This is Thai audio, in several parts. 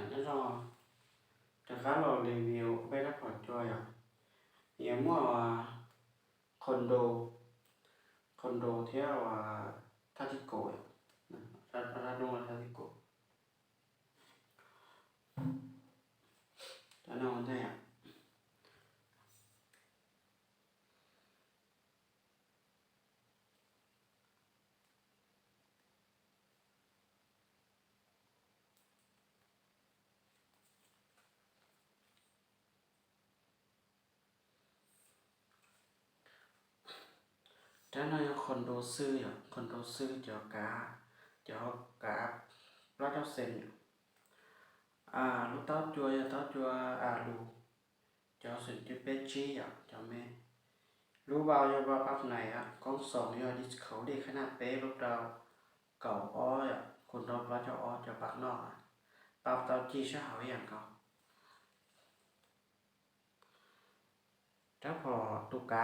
nhớ rồiจะค้าเรารีวิวไปรับผ่อนจอยอย่างมั่วคอนโดเที่ยวท่าทิโกะรัฐโนท่าทิโกะแล้วนอนได้แล้วนอนคอนโดซื้อคอนโดซื้อเจ้าการัฐเซนlúc tao chua lu cho sự tiếp bên chi cho mẹ lúc bao giờ vào bắp này con sòng giờ đi khẩu đi khả năng bé lúc đầu cậu óคนเราว่าจะอ้อจะปักนอกปักตอนจีsẽ hỏiอย่างเขาถ้าพอตุกกา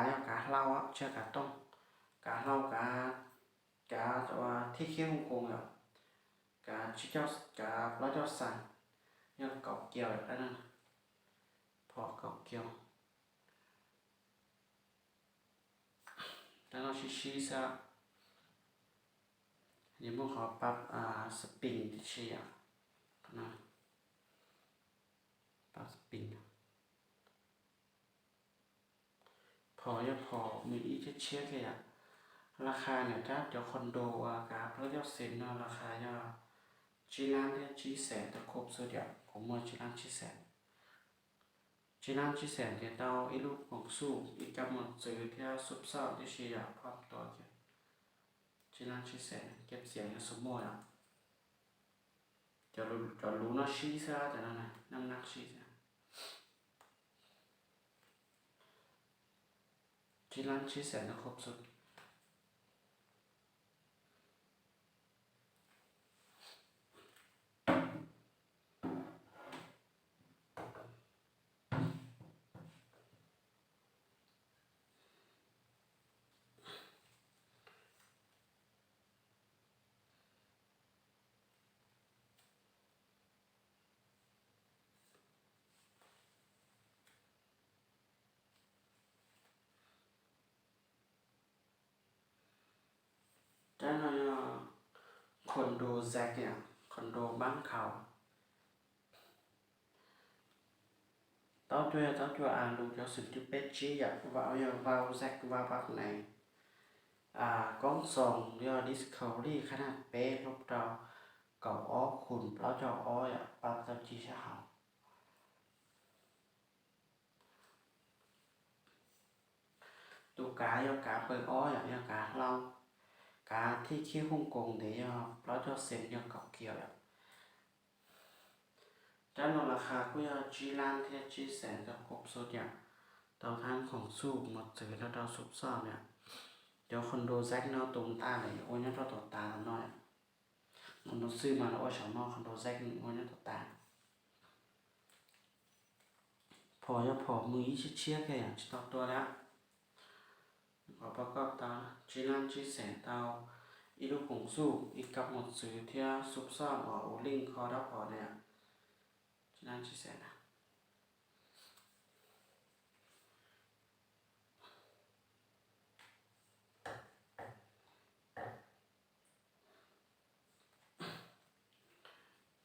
เล่าเชื่อกาต้มกาเล่ากาตัวที่เคี่ยวคงกาชิเจ้ากาเราจะสั่งยังเกาเกี่ยวอันนั้นพอเกาเกี่ยวแล้วเราชี้ซะนี่พวกเขาปรับสปริงที่เชียร์นะปรับสปริงพอมีอีกเช็คเลยราคาเนี่ยถ้าเดี๋ยวคอนโดกับแล้วยอดเซ็นราคาจะจีร้านเนี่ยจีแสนแต่ครบสุดผมว่าจีร้านจีแสนเนี่ยเตาไอ้ลูกของสู้อีกกำหนดซื้อที่ซุปซ่าที่เชียร์พร้อมตัวเกี่ยวจีร้านจีแสนเก็บเสียงสมมติจะรู้นะชี้ซะแต่นั่นนะน้ำหนักชี้ซะจีร้านจีแสนแต่ครบสุดแต่เราคอนโดแซกเนี่ยคอนโดบ้านเขาtao cho lu cho sự tiếp bết trí vào rách vào bạc này con sòng do Discovery ขนาดเป๊ะlúc đầu cậu ó khùn báo cho ó bao tao chi sẽ học tụ cá bơi ó do cá lau cáที่ขี้ฮ่องกงđể báo cho xem do cậu kiaด้านนราคาก็จะจีร้านที่จีแสนกับครบสุดเตาทานของสูบหมดซื้อแล้วเราซุบซ่อมเดี๋ยวคอนโดแซกเนาะตรงตาเลยโอ้ยเราต่อตาหน่อยมันต้องซื้อมาแล้วว่าชาวมอคอนโดแซกโอ้ยต่อตาพอมือเชี่ยแค่อย่างต่อตัวแล้วขอประกอบตาจีร้านจีแสนเตาอีลูกของสูบอีกกับหมดซื้อที่ซุบซ่อมโอลิงคอรับพอเนี่ยนั่นชื่อแสน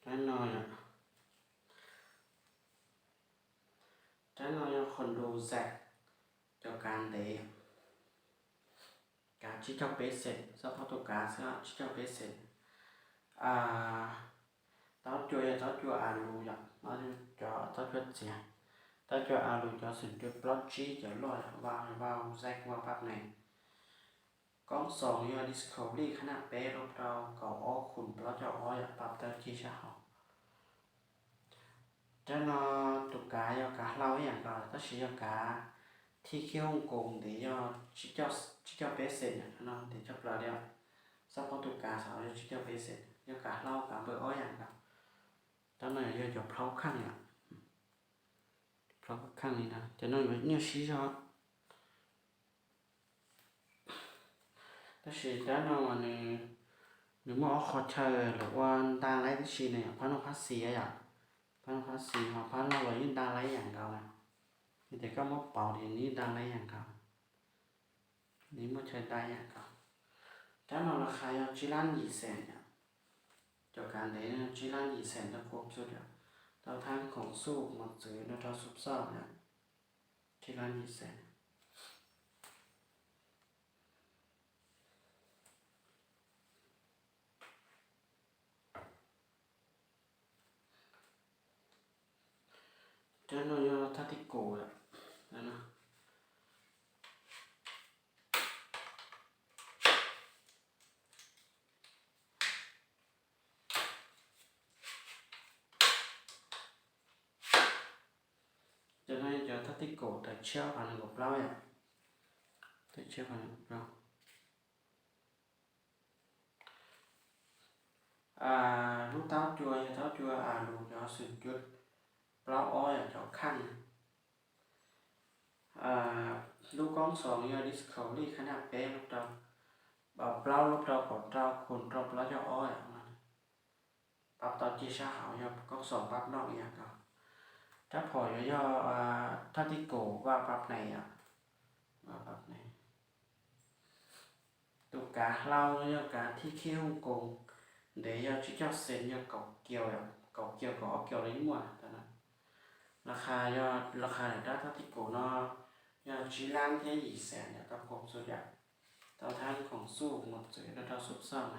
ด้านนอยคอนโดแซกเจ้าการเดย์การชิเจ้าเบสเซ็ตซัพพอร์ตการเสื้อชิเจ้าเบสเซ็ตtao cho alu nó cho tao cho gì tao cho alu cho sự cho plot chi cho loại vào rạch vào bạc này con sòng như Discovery ขนาดเป๊ะรูปเราก็อ้อขุนplot choอ้อปรับเตอร์chi sẽ học cho nó tụ cá lauอย่างก็ต้องชี้cáที่เคี่ยวกงđể cho bé sệt nó để cho plot đeo sau có tụ cá sau cho cho bé sệt cho cá lau cá bơอ้ออย่างก็ตอนนั้นจะเพลาข้างเพลาข้างนี้นะจะนั่นแบบเนี่ยชี้ชอบแต่ชี้ด้านนอกนี่หรือว่าขอเชิญหรือว่าตาไลท์ชี้เนี่ยเพราะน้องพัดเสีย พันภาษีhoặcพันเราเลยđa lấyอย่างcao này thì để các mốc bảo thì ní đa lấyอย่างcao ní mới chơi đaอย่างcaoถ้าเราราคาเอาจีรันยี่แสนเนี่ยจากการเลี้ยงจีรันยี่แสนจะครบสุดเนี่ยเราทางของสู้หมดซื้อเราทำซุปซ่าเนี่ยจีรันยี่แสนถ้าเราเอาทัติโกะนะcho nên giờ thắt tích cổ tại treo vào ngọc lao ạ tại treo vào ngọc lao lúc táo chua lù cho sự chút lao oi ở chỗ khăn lúc con sòng như Discovery khá là bé lúc đầu bảo lao lúc đầu còn trao khôn trao lao cho oi mà bảo tao chia sẻ hảo cho con sòng bắt nó vậy cả chắc hỏi do thắt tích cổ và bắp này ạ và bắp này tụ cá lau cho cá thi khi Hồng Kông để cho chỉ cho sen cho cọc kiều có kiều đấy muaราคาเนี่ยถ้าที่โกนอยากชีร้านแค่ยี่แสนเนี่ยก็ครบสุดอย่างตอนท่านของสู้หมดเลยแล้วเราซุบซ่าไหม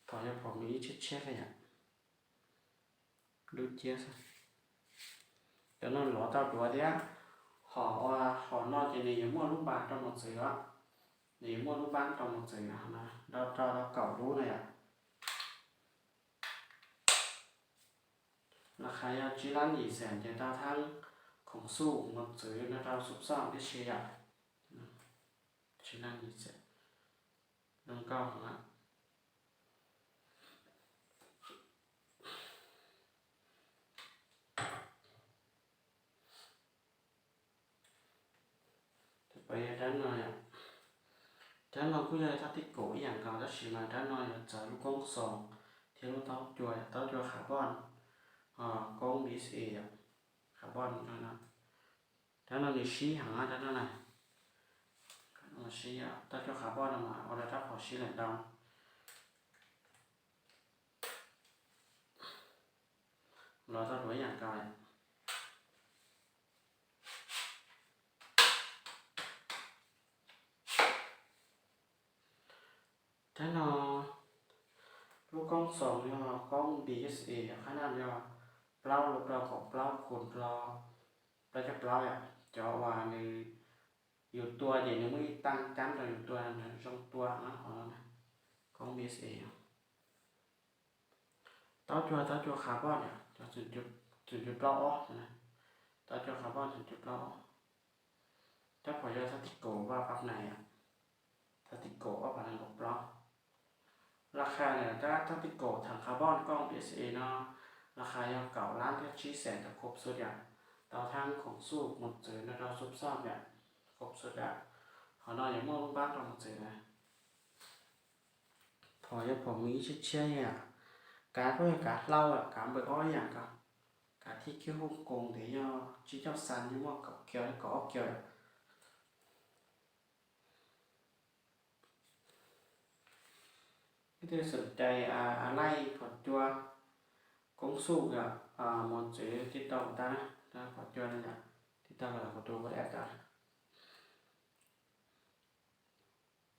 พอจะผมมีเช็ดเลยอ่ะดูเจี๊ยบเดี๋ยวนั่นหล่อเต่าตัวเดียวหอนอกจากนี้ยังมั่วลูกบาศก์ต้องหมดเสือนี่มั่วลูกบ้านต้องหมดเสือนะเราเก่ารู้เลยอ่ะราคายาจีรันยี่แสนจะดาวทั้งของสู้หมดซื้อนะเราซุปซ่าที่เชียร์จีรันยี่แสนลงเก้าของอ่ะไปด้านในอ่ะด้านในก็ยังทัดที่โกอย่างเก่าจะชิมาด้านในจะลูกกงสองที่ลูกเต้าจวยคาร์บอนกงบีซีคาร์บอนนั่นนะด้านในชี้หางด้านในชี้เต้าคาร์บอนมาเอาแต่ถ้าขอชี้แหลมดำเราต้องรู้อย่างไรถ้าเราลูกกล้องสองเนี่ยกล้อง DSA ขนาดเนี่ยเปล่าลูกเราของเปล่าขนเราจะเปล่าอ่ะจะว่าในอยู่ตัวเดี๋ยวนี้ไม่ตั้งจำเราอยู่ตัวนั้นช่องตัวนะของเรานะกล้อง DSA เต้าจัวคาร์บอนเนี่ยจะจุดเปล่าออกนะเต้าจัวคาร์บอนจุดเปล่าออกถ้าพอจะสติโกว่าปักไหนอ่ะสติโกว่าปักไหนกับเปล่าราคาเนี่ยถ้าติดโกถังคาร์บอนกล้อง PSA เนาะราคายังเก่าร้านที่ชี้แสนจะครบสุดอย่างเตาทั้งของสู้หมดเจอในเราซุปซ่อมเนี่ยครบสุดอย่างขอหน่อยอย่างมองลูกบ้านเราหมดเจอนะพอจะผมมีเชื่อเนี่ยการก็การเล่าอ่ะการเบิกอ้อยอย่างกับการที่เกี่ยวฮ่องกงเดี๋ยวชี้เจ้าซันยี่ว่ากับเกี่ยวที่สนใจอะไรผลจัวกงสู้กับหมดเสียที่ต้องตาผลจัวนั่นแหละที่ต้องเราตัวก็ได้กัน